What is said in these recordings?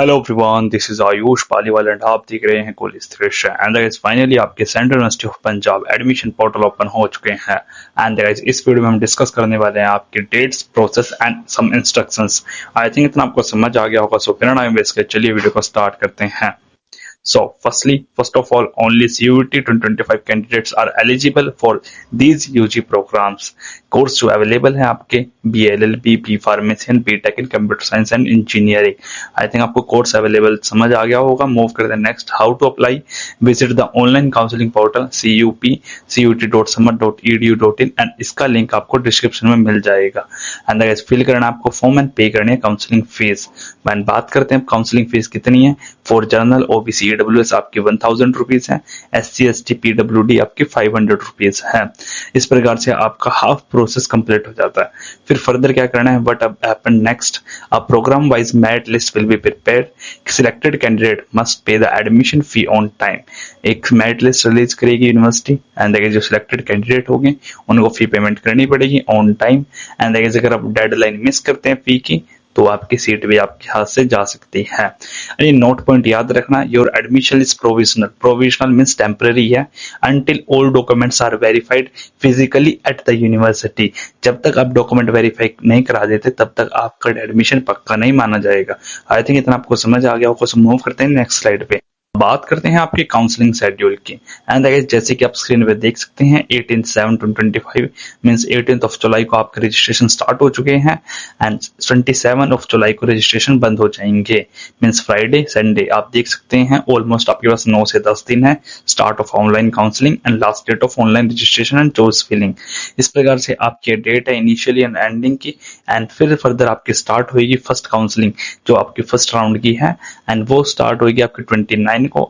Hello everyone, this is Ayush Paliwal and आप देख रहे हैं कॉलेज दृश्य। एंड गाइस फाइनली आपके central university of Punjab admission portal open हो चुके हैं। एंड गाइस इस वीडियो में हम डिस्कस करने वाले हैं आपके dates, process and some instructions. I think इतना आपको समझ आ गया होगा। सो बिना टाइम वेस्ट के चलिए वीडियो को स्टार्ट करते हैं। So, first of all, only CUET 2025 candidates are eligible for these UG programs. Course जो अवेलेबल है आपके BLLB, B pharmacy and BTech in computer science and engineering. I think आपको course available समझ आ गया होगा। मूव करते हैं next. How to apply? Visit the online counselling portal CUP.CUT.summer.edu.in and इसका लिंक आपको डिस्क्रिप्शन में मिल जाएगा। एंड गाइस फिल करना है आपको फॉर्म एंड पे करनी है काउंसलिंग फीस। मैंने बात करते हैं काउंसलिंग फीस कितनी है। फॉर जनरल OBC EWS आपकी 1000 रुपीज है। SC ST PWD आपकी 500 रुपीज है। इस प्रकार से आपका हाफ प्रोसेस कंप्लीट हो जाता है। फिर फर्दर क्या करना है, what happen next? A program wise merit list will be prepared. Selected candidate must pay the admission fee on time. एक मेरिट लिस्ट रिलीज करेगी यूनिवर्सिटी एंड देखिए जो सिलेक्टेड कैंडिडेट होंगे उनको फी पेमेंट करनी पड़ेगी ऑन टाइम। एंड देखिए अगर आप डेडलाइन मिस करते हैं फी की तो आपकी सीट भी आपके हाथ से जा सकती है। ये नोट पॉइंट याद रखना, your admission is provisional. Provisional means temporary है until all documents are verified physically at the university. जब तक आप डॉक्यूमेंट वेरीफाई नहीं करा देते तब तक आपका एडमिशन पक्का नहीं माना जाएगा। आई थिंक इतना आपको समझ आ गया होगा। मूव करते हैं नेक्स्ट स्लाइड पे। बात करते हैं आपके काउंसलिंग शेड्यूल की। एंड जैसे कि आप स्क्रीन पे देख सकते हैं 18/7/2025 मींस 18th ऑफ जुलाई को आपके रजिस्ट्रेशन स्टार्ट हो चुके हैं एंड 27 ऑफ जुलाई को रजिस्ट्रेशन बंद हो जाएंगे मींस फ्राइडे संडे। आप देख सकते हैं ऑलमोस्ट आपके पास 9 से 10 दिन है start of online counselling and last date of online registration and choice filling. इस प्रकार से आपकी डेट है इनिशियली एंड एंडिंग की। एंड फिर फर्दर आपकी स्टार्ट होगी फर्स्ट काउंसलिंग जो आपकी फर्स्ट राउंड की है एंड वो स्टार्ट होगी आपकी 29 को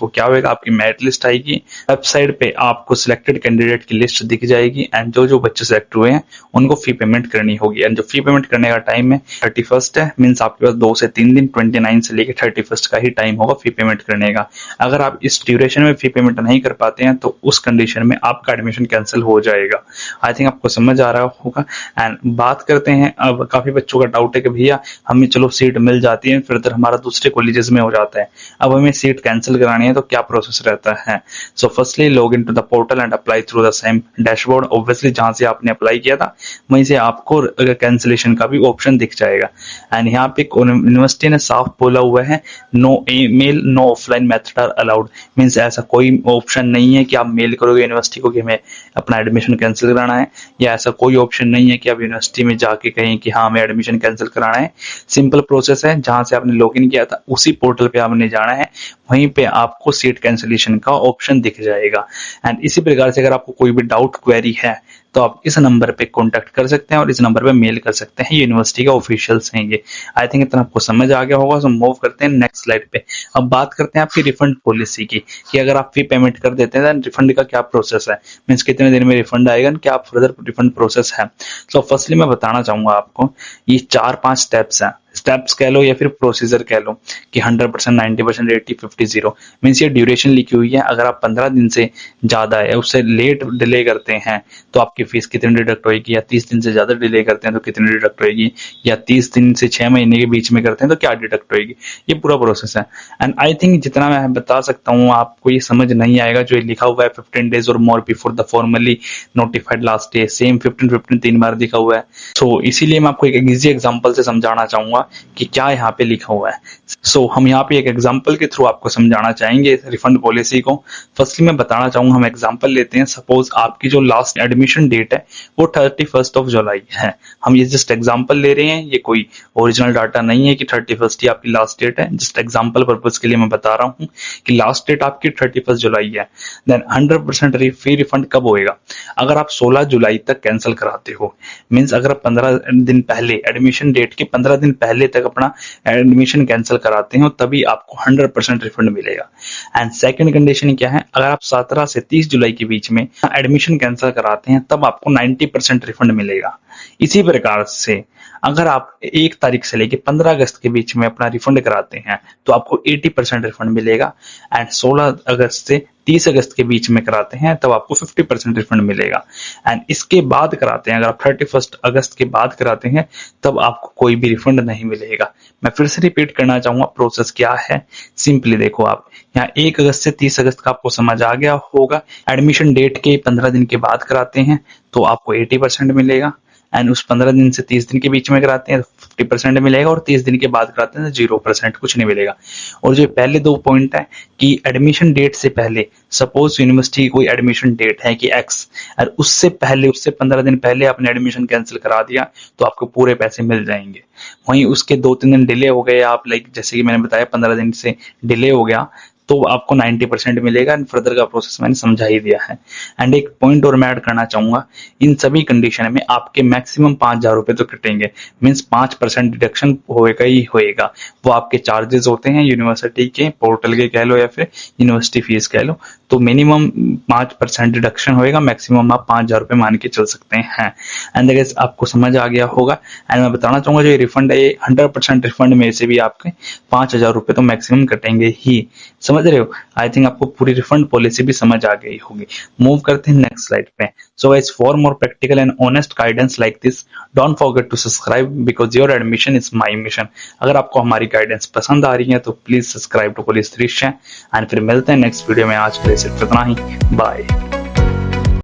क्या होगा, आपकी मेरिट लिस्ट आएगी। वेबसाइट पे आपको सिलेक्टेड कैंडिडेट की लिस्ट दिख जाएगी एंड जो बच्चे सिलेक्ट हुए हैं उनको फी पेमेंट करनी होगी। एंड जो फी पेमेंट करने का टाइम है 31 है मींस आपके पास 2 से 3 दिन 29 से लेकर 31 का ही टाइम होगा फी पेमेंट करने का। अगर आप इस ड्यूरेशन में फी पेमेंट नहीं कर पाते हैं तो उस कंडीशन में आपका एडमिशन कैंसिल हो जाएगा। आई थिंक आपको समझ आ रहा होगा। एंड बात करते हैं, अब काफी बच्चों का डाउट है कि भैया हमें चलो सीट मिल जाती है फिर हमारा दूसरे कॉलेजेस में हो जाता है, अब हमें सीट कैंसिल करानी है तो क्या प्रोसेस रहता है। So firstly log in to the portal and apply through the same dashboard. Obviously जहां से आपने अप्लाई किया था वहीं से आपको कैंसिलेशन का भी ऑप्शन दिख जाएगा। एंड यहाँ पे यूनिवर्सिटी ने साफ बोला हुआ है no email no offline method are allowed. Means ऐसा कोई ऑप्शन नहीं है कि आप मेल करोगे यूनिवर्सिटी को कि हमें अपना एडमिशन कैंसिल कराना है, या ऐसा कोई ऑप्शन नहीं है कि आप यूनिवर्सिटी में जाके कहें कि हाँ हमें एडमिशन कैंसिल कराना है। सिंपल प्रोसेस है, जहां से आपने लॉग इन किया था उसी पोर्टल पे आपने जाना है, वहीं पे आपको सीट कैंसिलेशन का ऑप्शन दिख जाएगा। एंड इसी प्रकार से अगर आपको कोई भी डाउट क्वेरी है तो आप इस नंबर पे कांटेक्ट कर सकते हैं और इस नंबर पे मेल कर सकते हैं। यूनिवर्सिटी के ऑफिशियल्स हैं ये। आई थिंक इतना आपको समझ आ गया होगा। सो मूव करते हैं नेक्स्ट स्लाइड पे। अब बात करते हैं आपकी रिफंड पॉलिसी की कि अगर आप फी पेमेंट कर देते हैं तो रिफंड का क्या प्रोसेस है, मीन्स कितने दिन में रिफंड आएगा, क्या फर्दर रिफंड प्रोसेस है। सो फर्स्टली मैं बताना चाहूंगा आपको ये 4-5 स्टेप्स हैं। स्टेप्स कह लो या फिर प्रोसीजर कह लो कि 100%, 90%, 80, 50, 0 मीन्स ये ड्यूरेशन लिखी हुई है। अगर आप 15 दिन से ज्यादा है उससे लेट डिले करते हैं तो आपकी फीस कितनी डिडक्ट होगी, या 30 दिन से ज्यादा डिले करते हैं तो कितनी डिडक्ट होगी, या 30 दिन से 6 महीने के बीच में करते हैं तो क्या डिडक्ट होगी। ये पूरा प्रोसेस है। एंड आई थिंक जितना मैं बता सकता हूँ आपको ये समझ नहीं आएगा। जो लिखा हुआ है 15 डेज और मोर before the formally notified last day, same 15 3 बार लिखा हुआ है। सो इसीलिए मैं आपको एक इजी एग्जांपल से समझाना चाहूंगा कि क्या यहाँ पे लिखा हुआ है। सो हम यहाँ पे एक एग्जांपल के थ्रू आपको समझाना चाहेंगे रिफंड पॉलिसी को। फर्स्टली मैं बताना चाहूंगा, हम एग्जांपल लेते हैं। सपोज आपकी जो लास्ट एडमिशन डेट है वो 31 ऑफ जुलाई है। हम ये जस्ट एग्जांपल ले रहे हैं, ये कोई ओरिजिनल डाटा नहीं है कि 31 ही आपकी लास्ट डेट है। जस्ट एग्जांपल पर्पज के लिए मैं बता रहा हूँ कि लास्ट डेट आपकी 31 जुलाई है। देन 100% फी रिफंड कब होएगा? अगर आप 16 जुलाई तक कैंसिल कराते हो, मीन्स अगर आप 15 दिन पहले एडमिशन डेट के 15 दिन पहले तक अपना एडमिशन कैंसिल कराते हो तभी आपको 100% रिफंड मिलेगा। एंड सेकंड कंडीशन क्या है, अगर आप 17 से 30 जुलाई के बीच में एडमिशन कैंसिल कराते हैं तब आपको 90% रिफंड मिलेगा। इसी प्रकार से अगर आप 1 तारीख से लेके 15 अगस्त के बीच में अपना रिफंड कराते हैं तो आपको 80% रिफंड मिलेगा, एंड 16 अगस्त से 30 अगस्त के बीच में कराते हैं तब आपको 50% रिफंड मिलेगा, एंड इसके बाद कराते हैं, अगर आप 31 अगस्त के बाद कराते हैं तब आपको कोई भी रिफंड नहीं मिलेगा। मैं फिर से रिपीट करना चाहूंगा प्रोसेस क्या है। सिंपली देखो, आप यहाँ 1 अगस्त से 30 अगस्त का आपको समझ आ गया होगा। एडमिशन डेट के 15 दिन के बाद कराते हैं तो आपको 80% मिलेगा, एंड उस 15 दिन से 30 दिन के बीच में कराते हैं तो 50% मिलेगा, और 30 दिन के बाद कराते हैं तो 0% कुछ नहीं मिलेगा। और जो पहले 2 पॉइंट है कि एडमिशन डेट से पहले, सपोज यूनिवर्सिटी की कोई एडमिशन डेट है कि X, और उससे 15 दिन पहले आपने एडमिशन कैंसिल करा दिया तो आपको पूरे पैसे मिल जाएंगे। वहीं उसके 2-3 दिन डिले हो गए, आप लाइक जैसे कि मैंने बताया 15 दिन से डिले हो गया तो आपको 90% मिलेगा, एंड फर्दर का प्रोसेस मैंने समझा ही दिया है। एंड एक पॉइंट और मैं ऐड करना चाहूंगा, इन सभी कंडीशन में आपके मैक्सिमम 5,000 रुपए तो कटेंगे, मीन्स 5% डिडक्शन होएगा ही होएगा। वो आपके चार्जेस होते हैं यूनिवर्सिटी के पोर्टल के कह लो या फिर यूनिवर्सिटी फीस कह लो, तो मिनिमम 5% डिडक्शन होएगा, मैक्सिमम आप 5,000 रुपए मान के चल सकते हैं। एंड गाइस आपको समझ आ गया होगा। एंड मैं बताना चाहूंगा जो ये रिफंड है, ये 100% रिफंड में से भी आपके 5,000 रुपए तो मैक्सिमम कटेंगे ही। समझ रहे हो? आई थिंक आपको पूरी रिफंड पॉलिसी भी समझ आ गई होगी। मूव करते हैं नेक्स्ट स्लाइड पे। So guys, for more practical and honest guidance like this, don't forget to subscribe because your admission is my mission. अगर आपको हमारी गाइडेंस पसंद आ रही है तो प्लीज सब्सक्राइब टू पुलिस दृश्य, एंड फिर मिलते हैं नेक्स्ट वीडियो में। आज के लिए सिर्फ इतना ही, बाय।